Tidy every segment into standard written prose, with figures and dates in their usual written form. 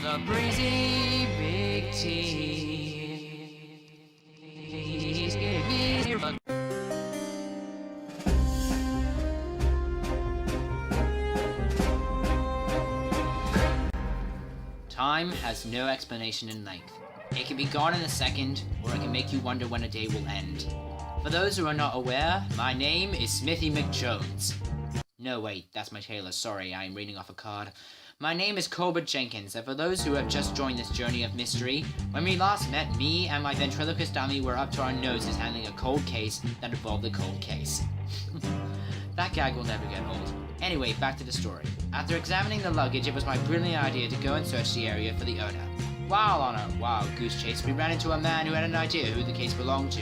a breezy big tea. Time has no explanation in length. It can be gone in a second, or it can make you wonder when a day will end. For those who are not aware, my name is Smithy McJones. No, wait, that's my tailor. Sorry, I am reading off a card. My name is Colbert Jenkins, and for those who have just joined this journey of mystery, when we last met, me and my ventriloquist dummy were up to our noses handling a cold case that involved a cold case. That gag will never get old. Anyway, back to the story. After examining the luggage, it was my brilliant idea to go and search the area for the owner. While on a wild goose chase, we ran into a man who had an idea who the case belonged to.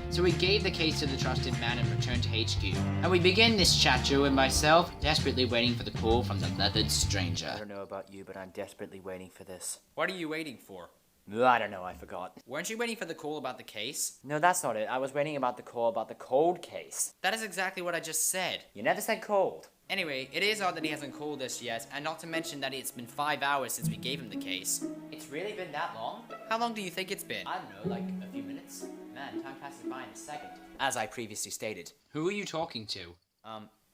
So we gave the case to the trusted man and returned to HQ. And we begin this chat, Joe and myself, desperately waiting for the call from the leathered stranger. I don't know about you, but I'm desperately waiting for this. What are you waiting for? I don't know, I forgot. Weren't you waiting for the call about the case? No, that's not it. I was waiting about the call about the cold case. That is exactly what I just said. You never said cold. Anyway, it is odd that he hasn't called us yet, and not to mention that it's been 5 hours since we gave him the case. It's really been that long? How long do you think it's been? I don't know, like a few minutes. Man, time passes by in a second. As I previously stated. Who are you talking to?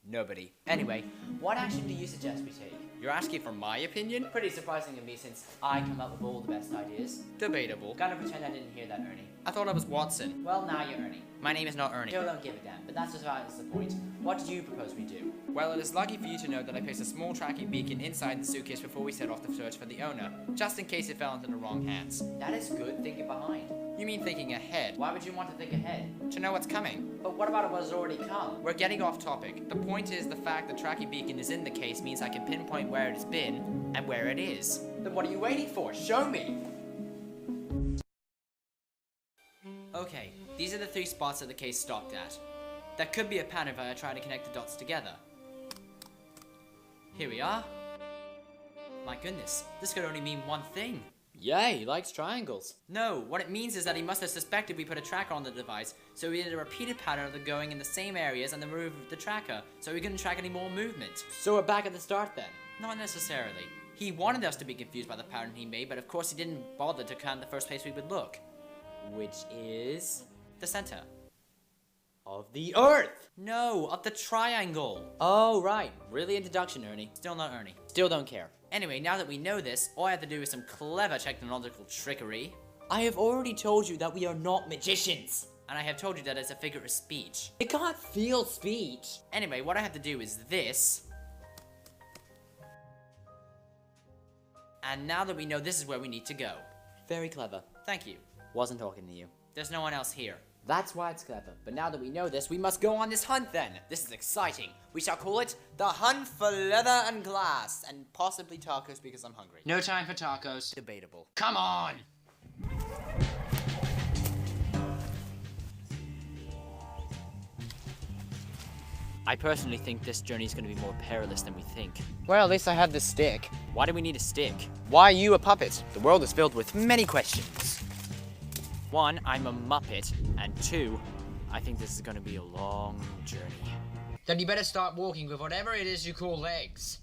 Nobody. Anyway, what action do you suggest we take? You're asking for my opinion? Pretty surprising of me since I come up with all the best ideas. Debatable. Gotta pretend I didn't hear that, Ernie. I thought I was Watson. Well, now you're Ernie. My name is not Ernie. Still don't give a damn, but that's besides the point. What do you propose we do? Well, it is lucky for you to know that I placed a small tracking beacon inside the suitcase before we set off to search for the owner, just in case it fell into the wrong hands. That is good thinking behind. You mean thinking ahead? Why would you want to think ahead? To know what's coming. But what about what has already come? We're getting off topic. The point is the fact the tracking beacon is in the case means I can pinpoint where it has been and where it is. Then what are you waiting for? Show me! Okay, these are the 3 spots that the case stopped at. That could be a pattern if I try to connect the dots together. Here we are. My goodness, this could only mean one thing. Yeah, he likes triangles. No, what it means is that he must have suspected we put a tracker on the device, so we did a repeated pattern of the going in the same areas and the remove of the tracker, so we couldn't track any more movement. So we're back at the start then? Not necessarily. He wanted us to be confused by the pattern he made, but of course he didn't bother to count the first place we would look. Which is... The center. of the Earth! No, of the triangle. Oh, right. Really introduction, Ernie. Still not Ernie. Still don't care. Anyway, now that we know this, all I have to do is some clever technological trickery. I have already told you that we are not magicians. And I have told you that it's a figure of speech. It can't feel speech. Anyway, what I have to do is this. And now that we know this is where we need to go. Very clever. Thank you. Wasn't talking to you. There's no one else here. That's why it's clever. But now that we know this, we must go on this hunt then. This is exciting. We shall call it the Hunt for Leather and Glass. And possibly tacos because I'm hungry. No time for tacos. Debatable. Come on! I personally think this journey is going to be more perilous than we think. Well, at least I have this stick. Why do we need a stick? Why are you a puppet? The world is filled with many questions. 1, I'm a Muppet, and 2, I think this is going to be a long journey. Then you better start walking with whatever it is you call legs.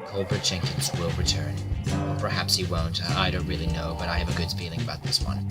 Colbert Jenkins will return. Or perhaps he won't. I don't really know, but I have a good feeling about this one.